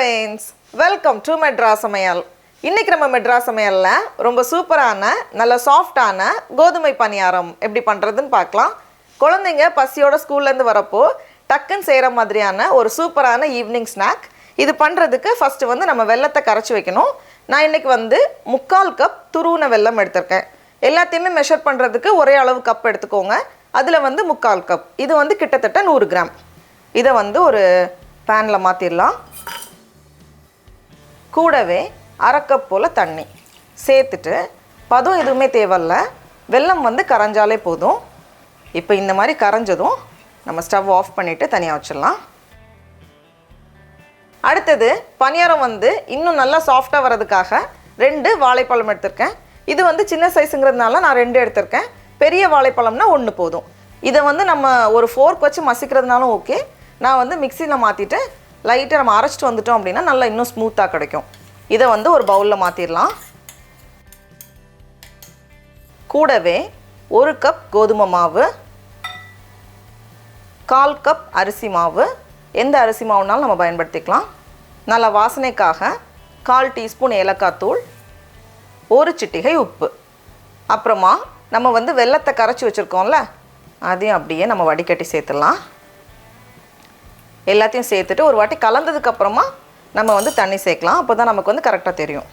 friends, welcome to Madras Samayal. இன்னைக்கு நம்ம Madras Samayalல ரொம்ப சூப்பரான நல்ல சாஃப்ட்டான கோதுமை பணியாரம் எப்படி பண்றதுன்னு பார்க்கலாம். குழந்தைங்க பசியோட ஸ்கூல்ல இருந்து வரப்போ டக்குன்னு செய்யற மாதிரியான ஒரு சூப்பரான ஈவினிங் ஸ்நாக். இது பண்றதுக்கு ஃபர்ஸ்ட் வந்து நம்ம வெல்லத்தை கரைச்சு வைக்கணும். நான் இன்னைக்கு வந்து 1/4 கப் துருவுன வெல்லம் எடுத்துர்க்கேன். எல்லாத்தையுமே மெஷர் பண்றதுக்கு ஒரே அளவு கப் எடுத்துக்கோங்க. அதுல வந்து 1/4 கப். இது வந்து கிட்டத்தட்ட 100 கிராம். இத வந்து ஒரு panல மாத்திரலாம். கூடவே 1/2 கப் போல தண்ணி சேர்த்துட்டு பதம் எதுவுமே தேவையில்ல. வெல்லம் வந்து கரைஞ்சாலே போதும். இப்போ இந்த மாதிரி கரைஞ்சதும் நம்ம ஸ்டவ் ஆஃப் பண்ணிட்டு தனியா வச்சிடலாம். அடுத்தது பணியாரம் வந்து இன்னும் நல்லா சாஃப்ட்டா வரதுக்காக 2 வாழைப்பழம் எடுத்துர்க்கேன். இது வந்து சின்ன சைஸ்ங்கிறதுனால நான் 2 எடுத்துர்க்கேன். பெரிய வாழைப்பழம்னா 1 போதும். இத வந்து நம்ம ஒரு ஃபோர்க் வச்சு மசிக்கிறதுனாலும் ஓகே. நான் வந்து மிக்ஸில மாத்திட்டு லைட்டா நம்ம அரைச்சிட்டு வந்துட்டோம் அப்படினா நல்லா இன்னும் ஸ்மூத்தா கிடைக்கும். இத வந்து ஒரு பவுல்ல மாத்திரலாம். கூடவே 1 கப் கோதுமை மாவு, 1/4 கப் அரிசி மாவு, எந்த அரிசி மாவுனாலும் நம்ம பயன்படுத்திக்கலாம். நல்ல வாசனைக்காக 1/4 டீஸ்பூன் ஏலக்காய் தூள், 1 சிட்டிகை உப்பு. அப்புறமா நம்ம வந்து வெல்லத்தை கரைச்சி வச்சிருக்கோம்ல, அதையும் அப்படியே நம்ம வடிகட்டி சேர்த்துடலாம். எல்லாத்தையும் சேர்த்துட்டு ஒரு வாட்டி கலந்ததுக்கு அப்புறமா நம்ம வந்து தண்ணி சேர்க்கலாம். அப்போதான் நமக்கு வந்து கரெக்டாக தெரியும்.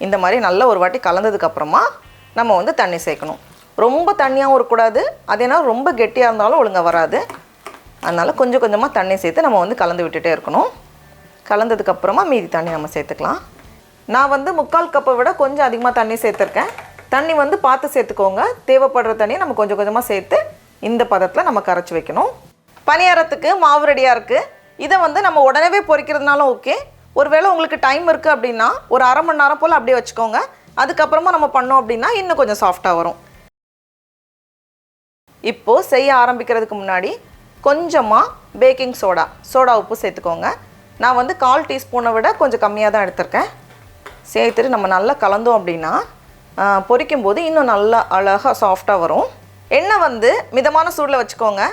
இந்த மாதிரி நல்லா ஒரு வாட்டி கலந்ததுக்கு அப்புறமா நம்ம வந்து தண்ணி சேர்க்கணும். ரொம்ப தண்ணியாகவும் இருக்கக்கூடாது, அதேனா ரொம்ப கெட்டியாக இருந்தாலும் ஒழுங்காக வராது. அதனால் கொஞ்சம் கொஞ்சமாக தண்ணி சேர்த்து நம்ம வந்து கலந்து விட்டுட்டே இருக்கணும். கலந்ததுக்கு அப்புறமா மீதி தண்ணி நம்ம சேர்த்துக்கலாம். நான் வந்து 1/4 கப்பை விட கொஞ்சம் அதிகமாக தண்ணி சேர்த்துருக்கேன். தண்ணி வந்து பார்த்து சேர்த்துக்கோங்க. தேவைப்படுற தண்ணியை நம்ம கொஞ்சம் கொஞ்சமாக சேர்த்து இந்த பதத்தில் நம்ம கரைச்சி வைக்கணும். பணியாரத்துக்கு மாவு ரெடியாக இருக்குது. இதை வந்து நம்ம உடனே பொரிக்கிறதுனாலும் ஓகே. ஒருவேளை உங்களுக்கு டைம் இருக்குது அப்படின்னா ஒரு 1/2 மணி நேரம் போல் அப்படியே வச்சுக்கோங்க. அதுக்கப்புறமா நம்ம பண்ணோம் அப்படின்னா இன்னும் கொஞ்சம் சாஃப்டாக வரும். இப்போது செய்ய ஆரம்பிக்கிறதுக்கு முன்னாடி கொஞ்சமாக பேக்கிங் சோடா உப்பு சேர்த்துக்கோங்க. நான் வந்து 1/4 டீஸ்பூனை விட கொஞ்சம் கம்மியாக தான் எடுத்திருக்கேன். சேர்த்துட்டு நம்ம நல்லா கலந்தோம் அப்படின்னா பொரிக்கும் போது இன்னும் நல்லா அழகாக சாஃப்டாக வரும். எண்ணெய் வந்து மிதமான சூடில் வச்சுக்கோங்க.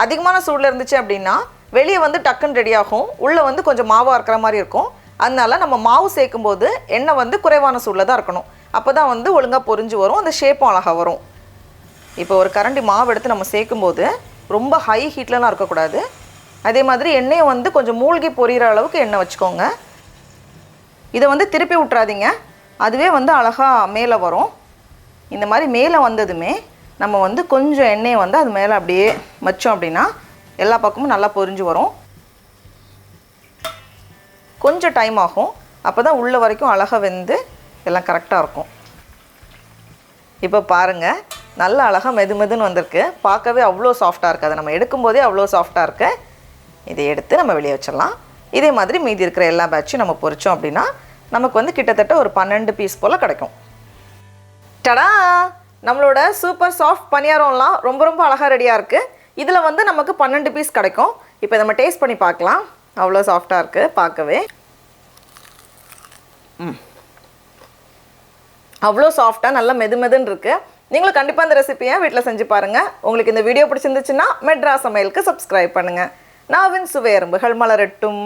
அதிகமான சூடில் இருந்துச்சு அப்படின்னா வெளியே வந்து டக்குன்னு ரெடியாகும், உள்ளே வந்து கொஞ்சம் மாவாக இருக்கிற மாதிரி இருக்கும். அதனால நம்ம மாவு சேர்க்கும் போது எண்ணெய் வந்து குறைவான சூடில் தான் இருக்கணும். அப்போ தான் வந்து ஒழுங்காக பொரிஞ்சு வரும், அந்த ஷேப்பும் அழகாக வரும். இப்போ ஒரு கரண்டி மாவு எடுத்து நம்ம சேர்க்கும்போது ரொம்ப ஹை ஹீட்லலாம் இருக்கக்கூடாது. அதே மாதிரி எண்ணெயை வந்து கொஞ்சம் மூழ்கி பொரியிற அளவுக்கு எண்ணெய் வச்சுக்கோங்க. இதை வந்து திருப்பி விட்றாதீங்க, அதுவே வந்து அழகாக மேலே வரும். இந்த மாதிரி மேலே வந்ததுமே நம்ம வந்து கொஞ்சம் எண்ணெயை வந்து அது மேலே அப்படியே வச்சோம் அப்படின்னா எல்லா பக்கமும் நல்லா பொரிஞ்சு வரும். கொஞ்சம் டைம் ஆகும், அப்போ தான் உள்ள வரைக்கும் அழகாக வெந்து எல்லாம் கரெக்டாக இருக்கும். இப்போ பாருங்கள், நல்ல அழகாக மெதுன்னு வந்திருக்கு. பார்க்கவே அவ்வளோ சாஃப்டாக இருக்குது. அதை நம்ம எடுக்கும்போதே அவ்வளோ சாஃப்டாக இருக்கு. இதை எடுத்து நம்ம வெளியே வச்சிடலாம். இதே மாதிரி மீதி இருக்கிற எல்லா பேட்சும் நம்ம பொரிச்சோம் அப்படின்னா நமக்கு வந்து கிட்டத்தட்ட ஒரு 12 பீஸ் போல் கிடைக்கும். டடா! நம்மளோட சூப்பர் சாஃப்ட் பணியாரம்லாம் ரொம்ப ரொம்ப அழகாக ரெடியாக இருக்குது. இதில் வந்து நமக்கு 12 பீஸ் கிடைக்கும். இப்போ நம்ம டேஸ்ட் பண்ணி பார்க்கலாம். அவ்வளோ சாஃப்டாக இருக்குது பார்க்கவே. அவ்வளோ சாஃப்டாக நல்லா மெதுன்னு இருக்குது. நீங்களும் கண்டிப்பாக இந்த ரெசிபியை வீட்டில் செஞ்சு பாருங்கள். உங்களுக்கு இந்த வீடியோ பிடிச்சிருந்துச்சுன்னா மெட்ராஸ் சமையலுக்கு சப்ஸ்கிரைப் பண்ணுங்கள். நாவின் சுவை எறும்புகள் மலரட்டும்.